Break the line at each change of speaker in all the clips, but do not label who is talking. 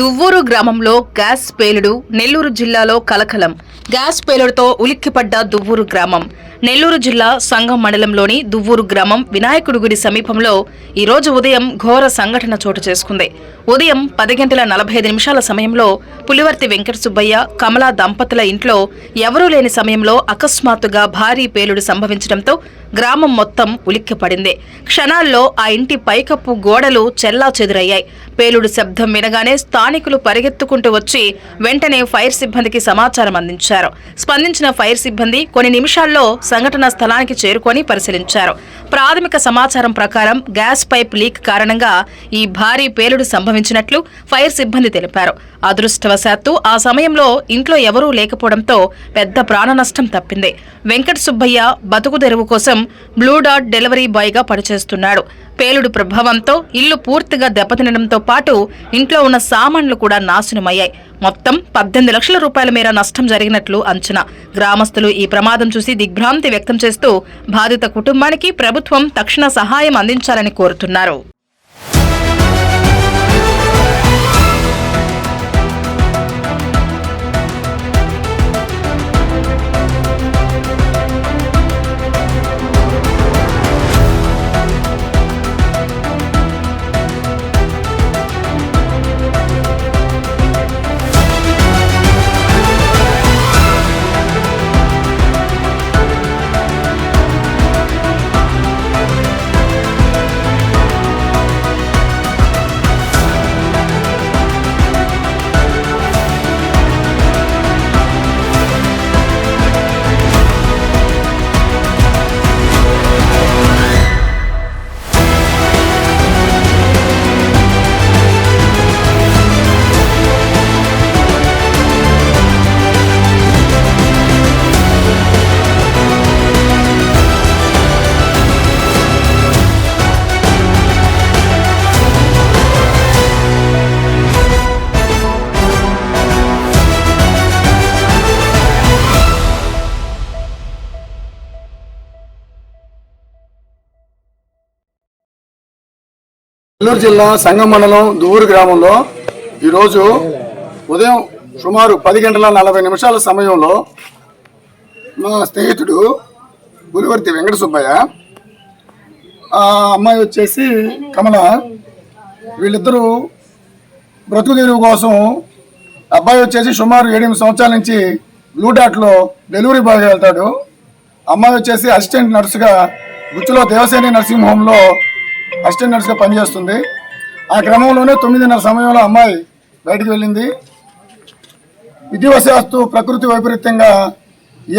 దువ్వూరు గ్రామంలో గ్యాస్ పేలుడు. నెల్లూరు జిల్లాలో కలకలం. గ్యాస్ పేలుడుతో ఉలిక్కిపడ్డ దువ్వూరు గ్రామం. నెల్లూరు జిల్లా సంగం మండలంలోని దువ్వూరు గ్రామం వినాయకుడి గుడి సమీపంలో ఈరోజు ఉదయం ఘోర సంఘటన చోటు చేసుకుంది. ఉదయం 10:45 సమయంలో పులివర్తి వెంకట సుబ్బయ్య, కమలా దంపతుల ఇంట్లో ఎవరూ లేని సమయంలో అకస్మాత్తుగా భారీ పేలుడు సంభవించడంతో గ్రామం మొత్తం ఉలిక్కిపడింది. క్షణాల్లో ఆ ఇంటి పైకప్పు గోడలు చెల్లాచెదురయ్యాయి. పేలుడు శబ్దం వినగానే స్థానికులు పరిగెత్తుకుంటూ వచ్చి వెంటనే ఫైర్ సిబ్బందికి సమాచారం అందించారు. స్పందించిన ఫైర్ సిబ్బంది కొన్ని నిమిషాల్లో సంఘటనా స్థలానికి చేరుకొని పరిశీలించారు. ప్రాథమిక సమాచారం ప్రకారం గ్యాస్ పైప్ లీక్ కారణంగా ఈ భారీ పేలుడు సంభవించినట్లు ఫైర్ సిబ్బంది తెలిపారు. అదృష్టవశాత్తు ఆ సమయంలో ఇంట్లో ఎవరూ లేకపోవడంతో పెద్ద ప్రాణ నష్టం తప్పింది. వెంకట సుబ్బయ్య బతుకుదెరువు కోసం బ్లూ డాట్ డెలివరీ బాయ్గా పనిచేస్తున్నాడు. పేలుడు ప్రభావంతో ఇల్లు పూర్తిగా దెబ్బతినడంతో పాటు ఇంట్లో ఉన్న సామాన్లు కూడా నాశనమయ్యాయి. మొత్తం 18 లక్షల రూపాయల మేర నష్టం జరిగినట్లు అంచనా. గ్రామస్తులు ఈ ప్రమాదం చూసి దిగ్భ్రాంతి వ్యక్తం చేస్తూ బాధిత కుటుంబానికి ప్రభుత్వం తక్షణ సహాయం అందించాలని కోరుతున్నారు.
నెల్లూరు జిల్లా సంగం మండలం దువ్వూరు గ్రామంలో ఈరోజు ఉదయం సుమారు 10:40 సమయంలో మా స్నేహితుడు పులివర్తి వెంకట సుబ్బయ్య, అమ్మాయి వచ్చేసి కమల, వీళ్ళిద్దరూ బ్రతుకు తెరువు కోసం అబ్బాయి వచ్చేసి సుమారు 7-8 సంవత్సరాల నుంచి బ్లూ డాట్లో డెలివరీ బాయ్గా వెళ్తాడు. అమ్మాయి వచ్చేసి అసిస్టెంట్ నర్సుగా గుచ్చులో దేవసేని నర్సింగ్ హోమ్లో అసిస్టెంట్ నర్స్గా పనిచేస్తుంది. ఆ క్రమంలోనే 9:30 సమయంలో అమ్మాయి బయటికి వెళ్ళింది. విధివశాత్తు ప్రకృతి వైపరీత్యంగా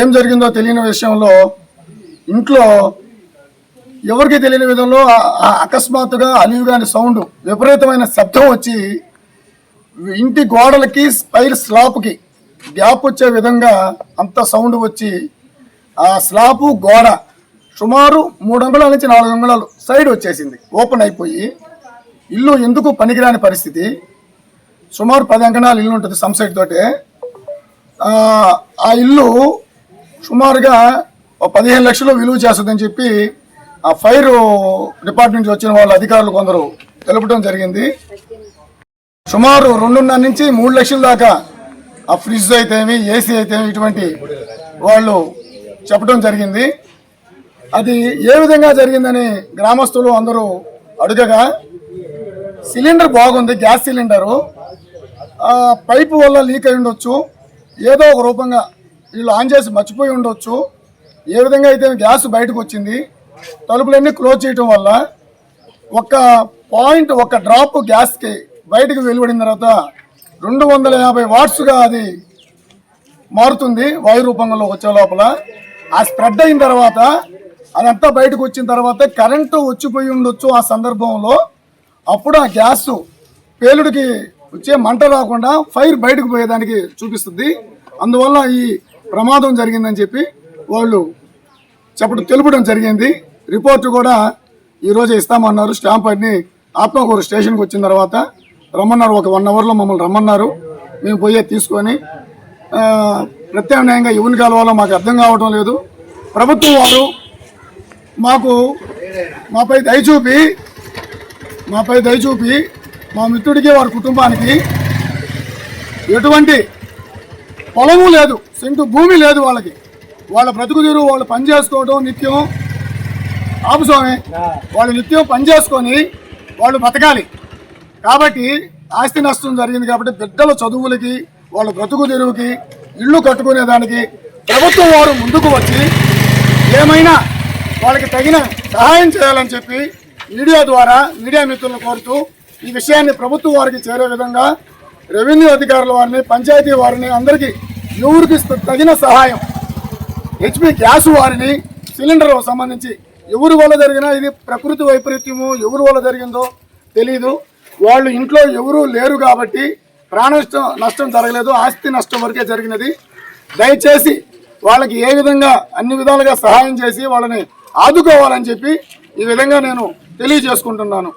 ఏం జరిగిందో తెలియని విషయంలో ఇంట్లో ఎవరికి తెలియని విధంలో అకస్మాత్తుగా అలివిగాని సౌండ్, విపరీతమైన శబ్దం వచ్చి ఇంటి గోడలకి పైర్ స్లాబ్కి గ్యాప్ వచ్చే విధంగా అంత సౌండ్ వచ్చి ఆ స్లాబు గోడ సుమారు 3 అంగుళాల నుంచి 4 అంగుళాలు సైడ్ వచ్చేసింది. ఓపెన్ అయిపోయి ఇల్లు ఎందుకు పనికిరాని పరిస్థితి. సుమారు 10 అంకణాలు ఇల్లు ఉంటుంది సంసైడ్ తోటే. ఆ ఇల్లు సుమారుగా 15 లక్షలు విలువ చేస్తుందని చెప్పి ఆ ఫైర్ డిపార్ట్మెంట్ వచ్చిన వాళ్ళ అధికారులు కొందరు తెలపడం జరిగింది. సుమారు 2.5 నుంచి 3 లక్షల దాకా ఆ ఫ్రిడ్జ్ అయితేమి, ఏసీ అయితేమి ఇటువంటి వాళ్ళు చెప్పడం జరిగింది. అది ఏ విధంగా జరిగిందని గ్రామస్తులు అందరూ అడుగగా, సిలిండర్ బాగుంది, గ్యాస్ సిలిండరు పైపు వల్ల లీక్ అయి ఉండొచ్చు, ఏదో ఒక రూపంగా వీళ్ళు ఆన్ చేసి మర్చిపోయి ఉండొచ్చు. ఏ విధంగా అయితే గ్యాస్ బయటకు వచ్చింది, తలుపులన్నీ క్లోజ్ చేయటం వల్ల ఒక డ్రాప్ గ్యాస్కి బయటకు వెలువడిన తర్వాత 250 వాట్స్గా అది మారుతుంది వాయు రూపంలో వచ్చే లోపల. ఆ స్ప్రెడ్ అయిన తర్వాత అదంతా బయటకు వచ్చిన తర్వాత కరెంటు వచ్చిపోయి ఉండొచ్చు. ఆ సందర్భంలో అప్పుడు ఆ గ్యాస్ పేలుడికి వచ్చే మంట రాకుండా ఫైర్ బయటకు పోయేదానికి చూపిస్తుంది. అందువల్ల ఈ ప్రమాదం జరిగిందని చెప్పి వాళ్ళు తెలుపడం జరిగింది. రిపోర్టు కూడా ఈరోజు ఇస్తామన్నారు. స్టాంప్ అన్ని ఆత్మకూరు స్టేషన్కి వచ్చిన తర్వాత రమ్మన్నారు. ఒక 1 అవర్లో మమ్మల్ని రమ్మన్నారు. మేము పోయే తీసుకొని ప్రత్యామ్నాయంగా ఎవరిని కలవాలో మాకు అర్థం కావటం లేదు. ప్రభుత్వం వారు మాపై దయచూపి మా మిత్రుడికి వారి కుటుంబానికి ఎటువంటి పొలము లేదు, సెంటు భూమి లేదు వాళ్ళకి. వాళ్ళ బ్రతుకు తీరు వాళ్ళు పని చేసుకోవడం నిత్యం ఆపుసోమే, వాళ్ళు నిత్యం పని చేసుకొని వాళ్ళు బతకాలి. కాబట్టి ఆస్తి నష్టం జరిగింది కాబట్టి బిడ్డల చదువులకి వాళ్ళ బ్రతుకు తెరువుకి ఇళ్ళు కట్టుకునేదానికి ప్రభుత్వం వారు ముందుకు వచ్చి ఏమైనా వాళ్ళకి తగిన సహాయం చేయాలని చెప్పి మీడియా ద్వారా మీడియా మిత్రులను కోరుతూ ఈ విషయాన్ని ప్రభుత్వం వారికి చేరే విధంగా రెవెన్యూ అధికారుల వారిని పంచాయతీ వారిని అందరికీ ఎవరికి తగిన సహాయం హెచ్పి గ్యాస్ వారిని సిలిండర్ సంబంధించి ఎవరి వల్ల జరిగినా ఇది ప్రకృతి వైపరీత్యము ఎవరి వల్ల జరిగిందో తెలియదు. వాళ్ళు ఇంట్లో ఎవరూ లేరు కాబట్టి ప్రాణ నష్టం జరగలేదు, ఆస్తి నష్టం వరకే జరిగినది. దయచేసి వాళ్ళకి ఏ విధంగా అన్ని విధాలుగా సహాయం చేసి వాళ్ళని ఆదుకోవాలని చెప్పి ఈ విధంగా నేను తెలియజేసుకుంటున్నాను.